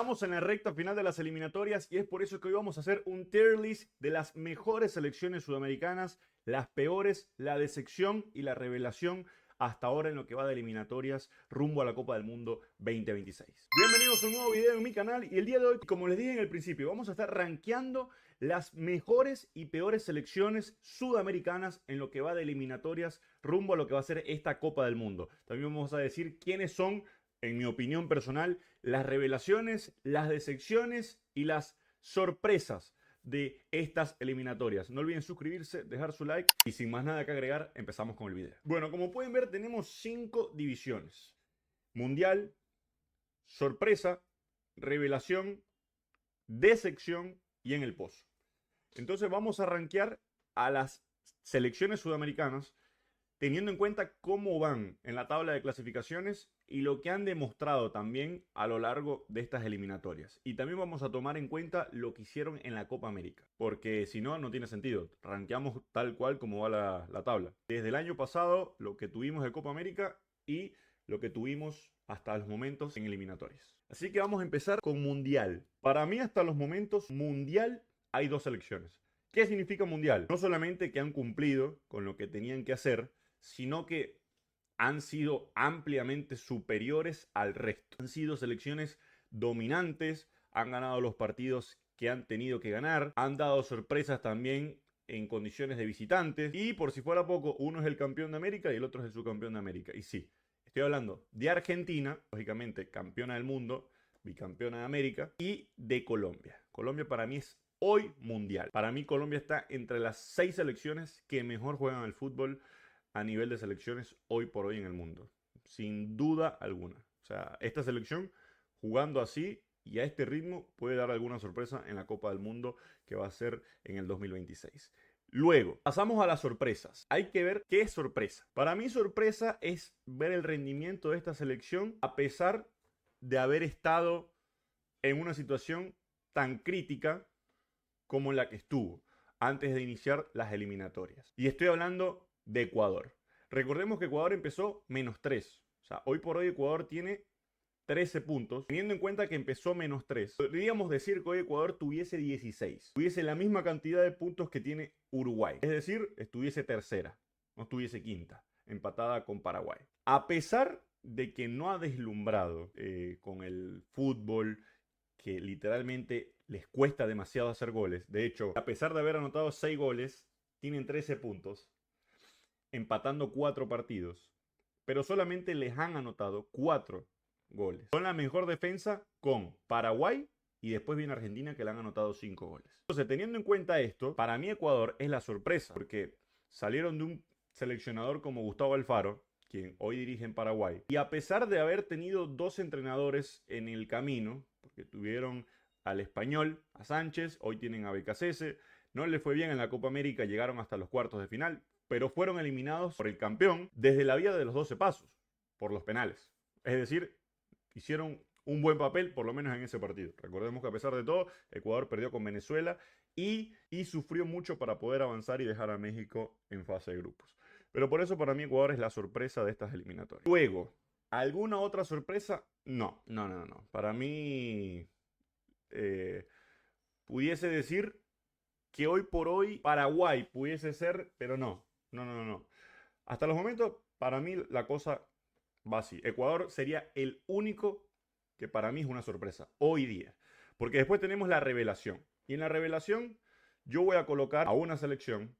Estamos en la recta final de las eliminatorias y es por eso que hoy vamos a hacer un tier list de las mejores selecciones sudamericanas, las peores, la decepción y la revelación hasta ahora en lo que va de eliminatorias rumbo a la Copa del Mundo 2026. Bienvenidos a un nuevo video en mi canal y el día de hoy, como les dije en el principio, vamos a estar rankeando las mejores y peores selecciones sudamericanas en lo que va de eliminatorias rumbo a lo que va a ser esta Copa del Mundo. También vamos a decir quiénes son, en mi opinión personal, las revelaciones, las decepciones y las sorpresas de estas eliminatorias. No olviden suscribirse, dejar su like y sin más nada que agregar, empezamos con el video. Bueno, como pueden ver, tenemos 5 divisiones: Mundial, sorpresa, revelación, decepción y en el pozo. Entonces vamos a rankear a las selecciones sudamericanas teniendo en cuenta cómo van en la tabla de clasificaciones y lo que han demostrado también a lo largo de estas eliminatorias. Y también vamos a tomar en cuenta lo que hicieron en la Copa América, porque si no, no tiene sentido. Rankeamos tal cual como va la tabla. Desde el año pasado, lo que tuvimos de Copa América y lo que tuvimos hasta los momentos en eliminatorias. Así que vamos a empezar con Mundial. Para mí, hasta los momentos Mundial, hay 2 selecciones. ¿Qué significa Mundial? No solamente que han cumplido con lo que tenían que hacer, sino que han sido ampliamente superiores al resto. Han sido selecciones dominantes, han ganado los partidos que han tenido que ganar, han dado sorpresas también en condiciones de visitantes y por si fuera poco, uno es el campeón de América y el otro es el subcampeón de América. Y sí, estoy hablando de Argentina, lógicamente campeona del mundo, bicampeona de América, y de Colombia. Colombia para mí es hoy mundial. Para mí Colombia está entre las 6 selecciones que mejor juegan al fútbol a nivel de selecciones hoy por hoy en el mundo, sin duda alguna. O sea, esta selección jugando así y a este ritmo puede dar alguna sorpresa en la Copa del Mundo que va a ser en el 2026. Luego, pasamos a las sorpresas. Hay que ver qué es sorpresa. Para mí sorpresa es ver el rendimiento de esta selección a pesar de haber estado en una situación tan crítica como la que estuvo antes de iniciar las eliminatorias. Y estoy hablando de Ecuador. Recordemos que Ecuador empezó -3. O sea, hoy por hoy Ecuador tiene 13 puntos. Teniendo en cuenta que empezó -3, podríamos decir que hoy Ecuador tuviese 16. Tuviese la misma cantidad de puntos que tiene Uruguay. Es decir, estuviese tercera, no estuviese quinta, empatada con Paraguay. A pesar de que no ha deslumbrado con el fútbol, que literalmente les cuesta demasiado hacer goles. De hecho, a pesar de haber anotado 6 goles, tienen 13 puntos, empatando 4 partidos, pero solamente les han anotado 4 goles. Son la mejor defensa con Paraguay y después viene Argentina, que le han anotado 5 goles. Entonces, teniendo en cuenta esto, para mí Ecuador es la sorpresa, porque salieron de un seleccionador como Gustavo Alfaro, quien hoy dirige en Paraguay, y a pesar de haber tenido 2 entrenadores en el camino, porque tuvieron al Español, a Sánchez, hoy tienen a Becasese, no les fue bien en la Copa América, llegaron hasta los cuartos de final, pero fueron eliminados por el campeón desde la vía de los 12 pasos, por los penales. Es decir, hicieron un buen papel, por lo menos en ese partido. Recordemos que a pesar de todo, Ecuador perdió con Venezuela y sufrió mucho para poder avanzar y dejar a México en fase de grupos. Pero por eso para mí Ecuador es la sorpresa de estas eliminatorias. Luego, ¿alguna otra sorpresa? No. Para mí, pudiese decir que hoy por hoy Paraguay pudiese ser, pero no. Hasta los momentos, para mí la cosa va así. Ecuador sería el único que para mí es una sorpresa hoy día. Porque después tenemos la revelación. Y en la revelación yo voy a colocar a una selección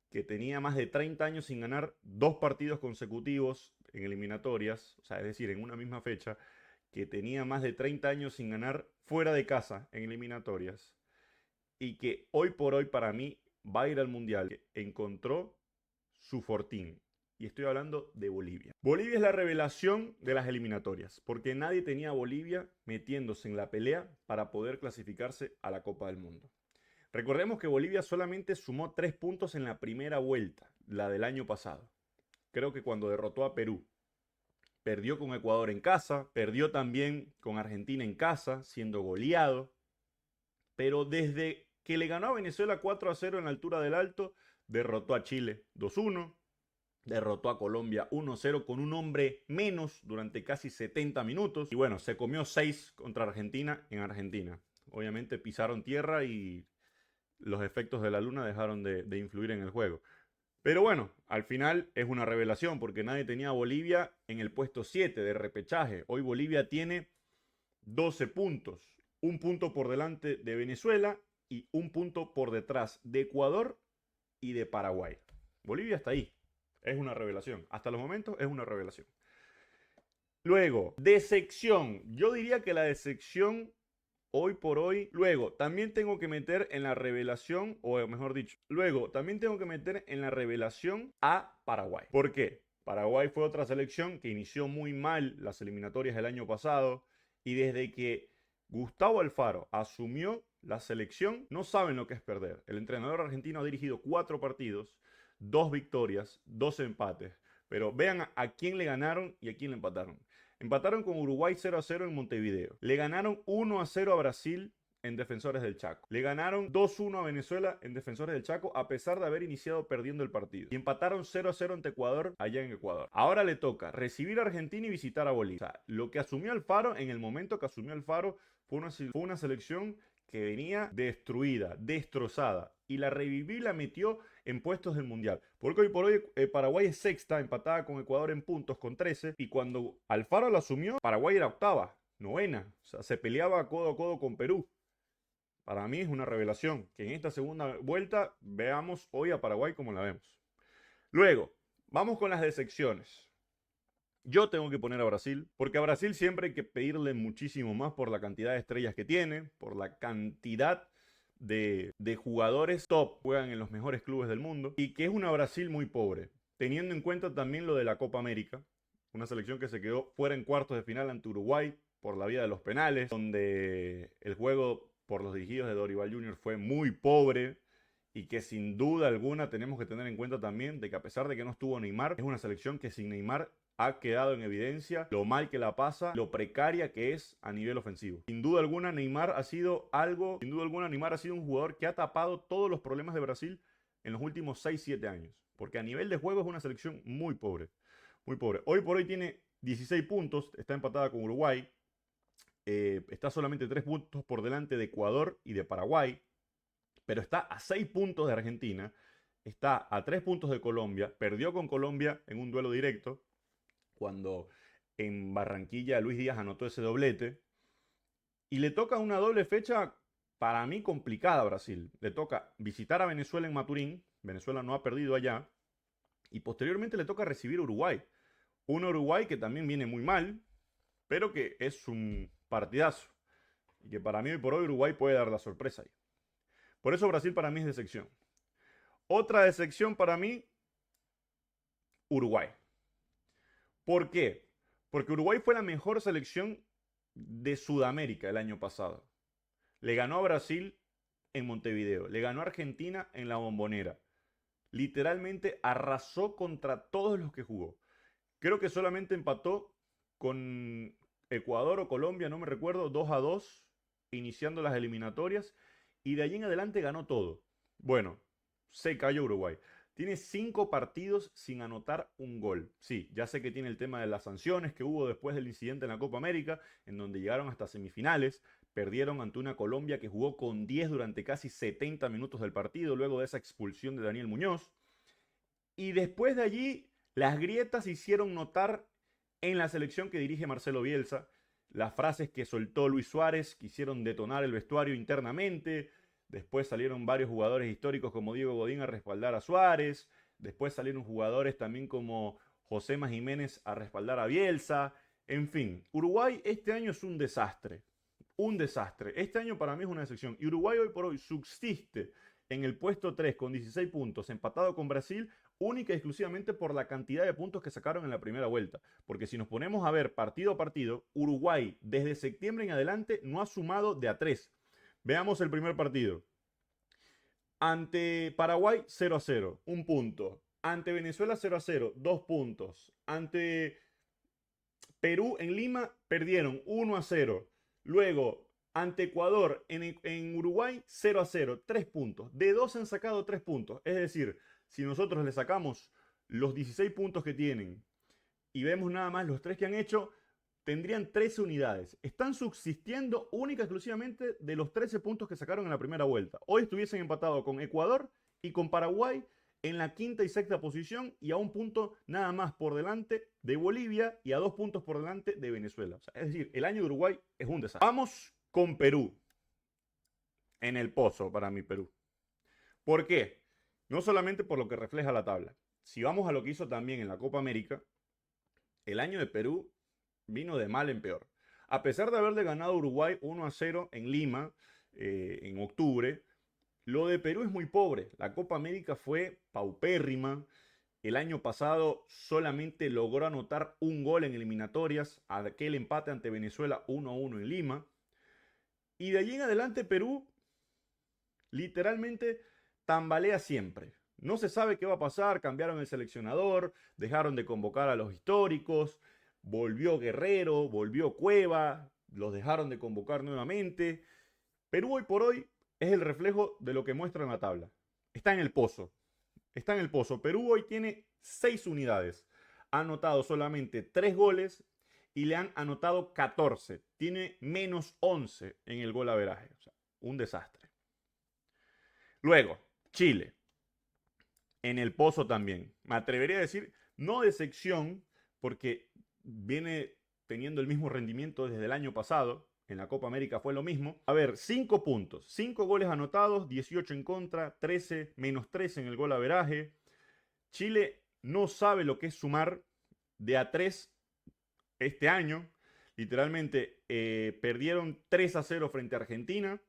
que tenía más de 30 años sin ganar 2 partidos consecutivos en eliminatorias, o sea, es decir, en una misma fecha, que tenía más de 30 años sin ganar fuera de casa en eliminatorias, y que hoy por hoy para mí va a ir al Mundial, que encontró su fortín. Y estoy hablando de Bolivia. Bolivia es la revelación de las eliminatorias, porque nadie tenía a Bolivia metiéndose en la pelea para poder clasificarse a la Copa del Mundo. Recordemos que Bolivia solamente sumó 3 puntos en la primera vuelta, la del año pasado. Creo que cuando derrotó a Perú. Perdió con Ecuador en casa, perdió también con Argentina en casa, siendo goleado. Pero desde que le ganó a Venezuela 4-0 en la altura del Alto, derrotó a Chile 2-1, derrotó a Colombia 1-0 con un hombre menos durante casi 70 minutos. Y bueno, se comió 6 contra Argentina en Argentina. Obviamente pisaron tierra y los efectos de la luna dejaron de influir en el juego. Pero bueno, al final es una revelación porque nadie tenía a Bolivia en el puesto 7 de repechaje. Hoy Bolivia tiene 12 puntos. Un punto por delante de Venezuela y un punto por detrás de Ecuador y de Paraguay. Bolivia está ahí. Es una revelación. Hasta los momentos es una revelación. Luego, decepción. Yo diría que la decepción hoy por hoy. Luego, también tengo que meter en la revelación, o mejor dicho, luego, también tengo que meter en la revelación a Paraguay. ¿Por qué? Paraguay fue otra selección que inició muy mal las eliminatorias del año pasado y desde que Gustavo Alfaro asumió la selección, no saben lo que es perder. El entrenador argentino ha dirigido 4 partidos, 2 victorias, 2 empates. Pero vean a quién le ganaron y a quién le empataron. Empataron con Uruguay 0-0 en Montevideo. Le ganaron 1-0 a Brasil en Defensores del Chaco. Le ganaron 2-1 a Venezuela en Defensores del Chaco a pesar de haber iniciado perdiendo el partido. Y empataron 0-0 ante Ecuador allá en Ecuador. Ahora le toca recibir a Argentina y visitar a Bolivia. O sea, lo que asumió Alfaro, en el momento que asumió Alfaro, fue una selección que venía destruida, destrozada. Y la revivió y la metió en puestos del Mundial. Porque hoy por hoy Paraguay es sexta, empatada con Ecuador en puntos con 13. Y cuando Alfaro la asumió, Paraguay era octava, novena. O sea, se peleaba codo a codo con Perú. Para mí es una revelación que en esta segunda vuelta veamos hoy a Paraguay como la vemos. Luego, vamos con las decepciones. Yo tengo que poner a Brasil, porque a Brasil siempre hay que pedirle muchísimo más por la cantidad de estrellas que tiene, por la cantidad de jugadores top, juegan en los mejores clubes del mundo, y que es una Brasil muy pobre, teniendo en cuenta también lo de la Copa América, una selección que se quedó fuera en cuartos de final ante Uruguay por la vía de los penales, donde el juego por los dirigidos de Dorival Jr. fue muy pobre, y que sin duda alguna tenemos que tener en cuenta también de que a pesar de que no estuvo Neymar, es una selección que sin Neymar ha quedado en evidencia lo mal que la pasa, lo precaria que es a nivel ofensivo. Sin duda alguna Neymar ha sido un jugador que ha tapado todos los problemas de Brasil en los últimos 6-7 años, porque a nivel de juego es una selección muy pobre, muy pobre. Hoy por hoy tiene 16 puntos, está empatada con Uruguay, está solamente 3 puntos por delante de Ecuador y de Paraguay, pero está a 6 puntos de Argentina, está a 3 puntos de Colombia, perdió con Colombia en un duelo directo, cuando en Barranquilla Luis Díaz anotó ese doblete, y le toca una doble fecha para mí complicada a Brasil. Le toca visitar a Venezuela en Maturín, Venezuela no ha perdido allá, y posteriormente le toca recibir a Uruguay. Un Uruguay que también viene muy mal, pero que es un partidazo, y que para mí hoy por hoy Uruguay puede dar la sorpresa ahí. Por eso Brasil para mí es decepción. Otra decepción para mí, Uruguay. ¿Por qué? Porque Uruguay fue la mejor selección de Sudamérica el año pasado. Le ganó a Brasil en Montevideo, le ganó a Argentina en la Bombonera. Literalmente arrasó contra todos los que jugó. Creo que solamente empató con Ecuador o Colombia, no me recuerdo, 2-2, iniciando las eliminatorias. Y de allí en adelante ganó todo. Bueno, se cayó Uruguay. Tiene 5 partidos sin anotar un gol. Sí, ya sé que tiene el tema de las sanciones que hubo después del incidente en la Copa América, en donde llegaron hasta semifinales. Perdieron ante una Colombia que jugó con 10 durante casi 70 minutos del partido, luego de esa expulsión de Daniel Muñoz. Y después de allí, las grietas se hicieron notar en la selección que dirige Marcelo Bielsa. Las frases que soltó Luis Suárez quisieron detonar el vestuario internamente. Después salieron varios jugadores históricos como Diego Godín a respaldar a Suárez. Después salieron jugadores también como Josema Jiménez a respaldar a Bielsa. En fin, Uruguay este año es un desastre. Un desastre. Este año para mí es una decepción. Y Uruguay hoy por hoy subsiste en el puesto 3 con 16 puntos, empatado con Brasil, única y exclusivamente por la cantidad de puntos que sacaron en la primera vuelta. Porque si nos ponemos a ver partido a partido, Uruguay desde septiembre en adelante no ha sumado de a 3. Veamos el primer partido. Ante Paraguay 0-0, un punto. Ante Venezuela 0-0, 2 puntos. Ante Perú en Lima perdieron 1-0. Luego, ante Ecuador en Uruguay 0-0, 3 puntos. De 2 han sacado 3 puntos. Es decir, si nosotros le sacamos los 16 puntos que tienen y vemos nada más los 3 que han hecho, tendrían 13 unidades. Están subsistiendo única y exclusivamente de los 13 puntos que sacaron en la primera vuelta. Hoy estuviesen empatados con Ecuador y con Paraguay en la quinta y sexta posición y a un punto nada más por delante de Bolivia y a 2 puntos por delante de Venezuela. O sea, es decir, el año de Uruguay es un desastre. Vamos con Perú. En el pozo para mi Perú. ¿Por qué? No solamente por lo que refleja la tabla. Si vamos a lo que hizo también en la Copa América, el año de Perú vino de mal en peor. A pesar de haberle ganado a Uruguay 1-0 en Lima en octubre, lo de Perú es muy pobre. La Copa América fue paupérrima. El año pasado solamente logró anotar un gol en eliminatorias, aquel empate ante Venezuela 1-1 en Lima. Y de allí en adelante Perú literalmente tambalea siempre. No se sabe qué va a pasar, cambiaron el seleccionador, dejaron de convocar a los históricos, volvió Guerrero, volvió Cueva, los dejaron de convocar nuevamente. Perú hoy por hoy es el reflejo de lo que muestra en la tabla. Está en el pozo. Está en el pozo. Perú hoy tiene 6 unidades. Ha anotado solamente 3 goles y le han anotado 14. Tiene menos 11 en el gol averaje. O sea, un desastre. Luego, Chile. En el pozo también. Me atrevería a decir, no de sección, porque viene teniendo el mismo rendimiento desde el año pasado. En la Copa América fue lo mismo. A ver, 5 puntos, 5 goles anotados, 18 en contra, 13, menos 13 en el gol averaje. Chile no sabe lo que es sumar de a 3 este año. Literalmente perdieron 3-0 frente a Argentina.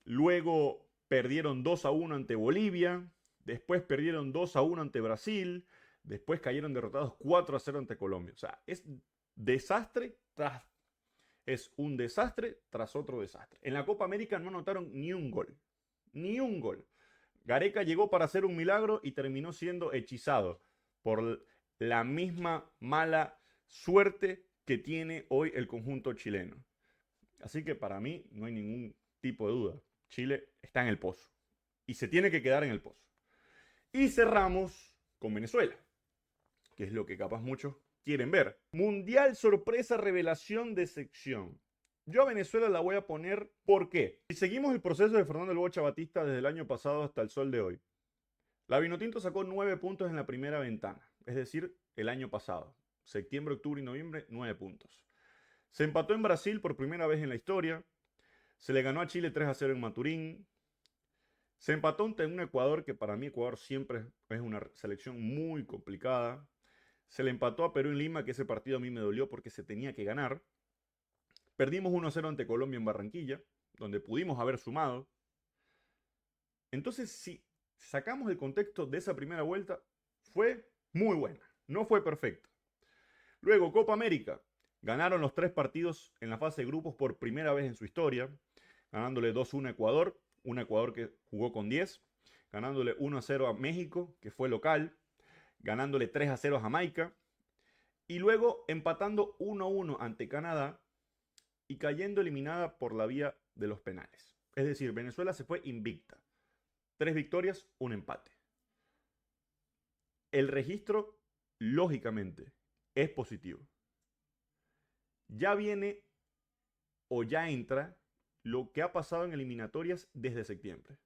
Luego perdieron 2-1 ante Bolivia. Después perdieron 2-1 ante Brasil. Después cayeron derrotados 4-0 ante Colombia. O sea, es un desastre tras otro desastre. En la Copa América no anotaron ni un gol. Ni un gol. Gareca llegó para hacer un milagro y terminó siendo hechizado por la misma mala suerte que tiene hoy el conjunto chileno. Así que para mí no hay ningún tipo de duda. Chile está en el pozo. Y se tiene que quedar en el pozo. Y cerramos con Venezuela, que es lo que capaz muchos quieren ver. Mundial sorpresa revelación de sección. Yo a Venezuela la voy a poner, ¿por qué? Si seguimos el proceso de Fernando el Bocha Batista desde el año pasado hasta el sol de hoy, la Vinotinto sacó 9 puntos en la primera ventana, es decir, el año pasado. Septiembre, octubre y noviembre, 9 puntos. Se empató en Brasil por primera vez en la historia. Se le ganó a Chile 3-0 en Maturín. Se empató ante un Ecuador que para mí Ecuador siempre es una selección muy complicada. Se le empató a Perú en Lima, que ese partido a mí me dolió porque se tenía que ganar. Perdimos 1-0 ante Colombia en Barranquilla, donde pudimos haber sumado. Entonces, si sacamos el contexto de esa primera vuelta, fue muy buena. No fue perfecta. Luego, Copa América. Ganaron los 3 partidos en la fase de grupos por primera vez en su historia, ganándole 2-1 a Ecuador, un Ecuador que jugó con 10, ganándole 1-0 a México, que fue local, ganándole 3-0 a Jamaica, y luego empatando 1-1 ante Canadá y cayendo eliminada por la vía de los penales. Es decir, Venezuela se fue invicta. 3 victorias, un empate. El registro, lógicamente, es positivo. Ya viene o ya entra lo que ha pasado en eliminatorias desde septiembre.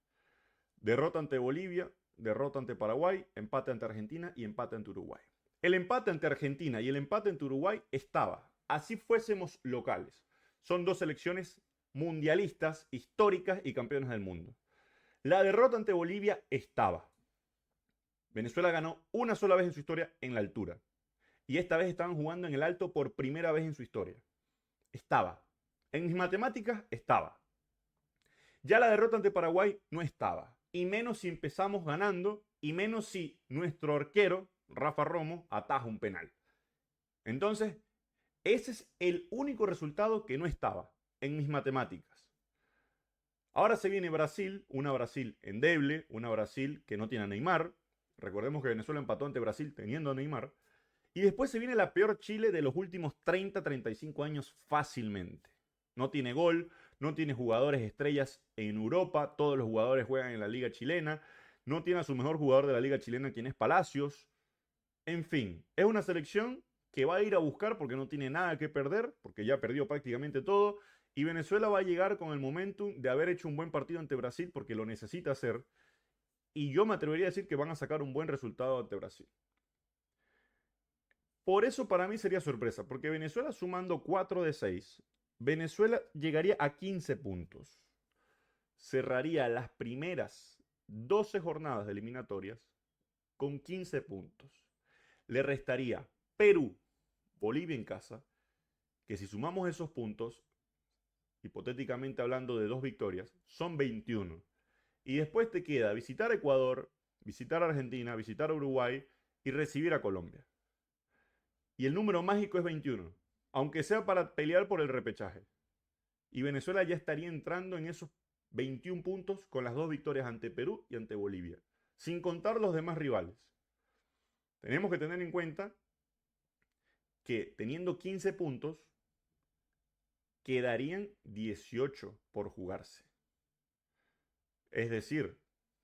Derrota ante Bolivia, derrota ante Paraguay, empate ante Argentina y empate ante Uruguay. El empate ante Argentina y el empate ante Uruguay estaba, así fuésemos locales. Son 2 selecciones mundialistas, históricas y campeones del mundo. La derrota ante Bolivia estaba. Venezuela ganó una sola vez en su historia en la altura. Y esta vez estaban jugando en el alto por primera vez en su historia. Estaba. En mis matemáticas estaba. Ya la derrota ante Paraguay no estaba. Y menos si empezamos ganando, y menos si nuestro arquero, Rafa Romo, ataja un penal. Entonces, ese es el único resultado que no estaba en mis matemáticas. Ahora se viene Brasil, una Brasil endeble, una Brasil que no tiene a Neymar. Recordemos que Venezuela empató ante Brasil teniendo a Neymar. Y después se viene la peor Chile de los últimos 30-35 años fácilmente. No tiene gol, no tiene jugadores estrellas en Europa, todos los jugadores juegan en la liga chilena, no tiene a su mejor jugador de la liga chilena, quien es Palacios. En fin, es una selección que va a ir a buscar porque no tiene nada que perder, porque ya perdió prácticamente todo, y Venezuela va a llegar con el momentum de haber hecho un buen partido ante Brasil porque lo necesita hacer, y yo me atrevería a decir que van a sacar un buen resultado ante Brasil. Por eso para mí sería sorpresa, porque Venezuela sumando 4 de 6, Venezuela llegaría a 15 puntos. Cerraría las primeras 12 jornadas de eliminatorias con 15 puntos. Le restaría Perú, Bolivia en casa, que si sumamos esos puntos, hipotéticamente hablando de 2 victorias, son 21. Y después te queda visitar Ecuador, visitar Argentina, visitar Uruguay y recibir a Colombia. Y el número mágico es 21, aunque sea para pelear por el repechaje. Y Venezuela ya estaría entrando en esos 21 puntos con las 2 victorias ante Perú y ante Bolivia, sin contar los demás rivales. Tenemos que tener en cuenta que teniendo 15 puntos, quedarían 18 por jugarse. Es decir,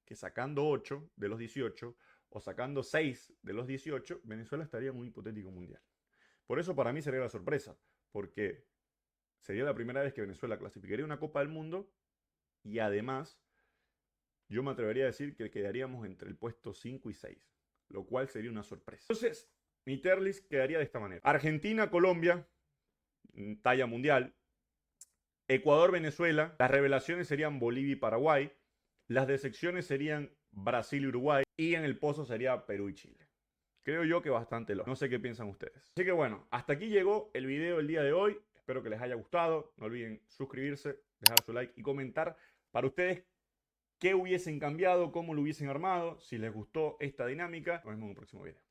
que sacando 8 de los 18 o sacando 6 de los 18, Venezuela estaría en un hipotético mundial. Por eso para mí sería la sorpresa, porque sería la primera vez que Venezuela clasificaría una Copa del Mundo y además yo me atrevería a decir que quedaríamos entre el puesto 5 y 6, lo cual sería una sorpresa. Entonces, mi tier list quedaría de esta manera. Argentina, Colombia, talla mundial. Ecuador, Venezuela. Las revelaciones serían Bolivia y Paraguay. Las decepciones serían Brasil y Uruguay. Y en el pozo sería Perú y Chile. Creo yo que bastante lógico. No sé qué piensan ustedes. Así que bueno, hasta aquí llegó el video del día de hoy. Espero que les haya gustado. No olviden suscribirse, dejar su like y comentar para ustedes qué hubiesen cambiado, cómo lo hubiesen armado, si les gustó esta dinámica. Nos vemos en un próximo video.